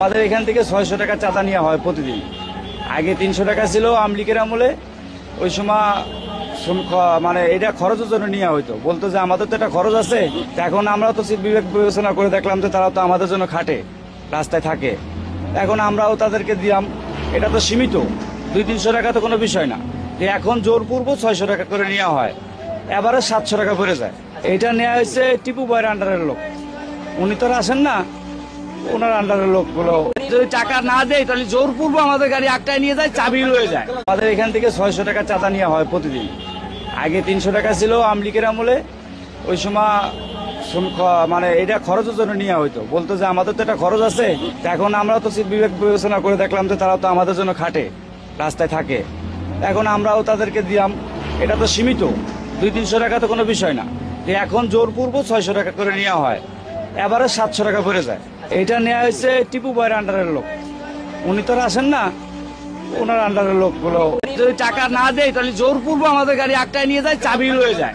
আমাদের এখান থেকে 600 টাকা চাঁদা নেওয়া হয় প্রতিদিন। আগে 300 টাকা ছিল আমলিকের আমলে। ওই সময় মানে এটা খরচের জন্য নেওয়া হইতো, বলতো যে আমাদের তো একটা খরচ আছে। এখন আমরা তো বিবেক বিবেচনা করে দেখলাম যে তারা তো আমাদের জন্য খাটে, রাস্তায় থাকে। এখন আমরাও তাদেরকে দিলাম। এটা তো সীমিত, 200-300 টাকা তো কোনো বিষয় না। যে এখন জোরপূর্বক 600 টাকা করে নেওয়া হয়, এবারে 700 টাকা পড়ে যায়। এটা নেওয়া হয়েছে টিপু ভাইয়ের আন্ডারের লোক, উনি তো আর আসেন না, ওনার আন্ডারের লোকগুলো যদি টাকা না দেয় তাহলে জোরপূর্বক আমাদের গাড়ি আটকায় নিয়ে যায়, চাবি লয়ে যায়। আমাদের এখান থেকে 600 টাকা চাঁদা নেওয়া হয় প্রতিদিন। আগে 300 টাকা ছিল আমলিকের আমলে। ওই সময় মানে এটা খরচের জন্য নেওয়া হইতো, বলতো যে আমাদের তো একটা খরচ আছে। এখন আমরা তো বিবেক বিবেচনা করে দেখলাম যে তারা তো আমাদের জন্য খাটে, রাস্তায় থাকে। এখন আমরাও তাদেরকে দিলাম। এটা তো সীমিত, 200-300 টাকা তো কোনো বিষয় না। যে এখন জোরপূর্বক 600 টাকা করে নেওয়া হয়, এবারে 700 টাকা পড়ে যায়। এটা নেওয়া হয়েছে টিপু ভাইয়ের আন্ডারের লোক, উনি তো আর আসেন না, ওনার আন্ডারের লোকগুলো যদি টাকা না দেয় তাহলে জোরপূর্বক আমাদের গাড়ি আটকায় নিয়ে যায়, চাবি লয়ে যায়।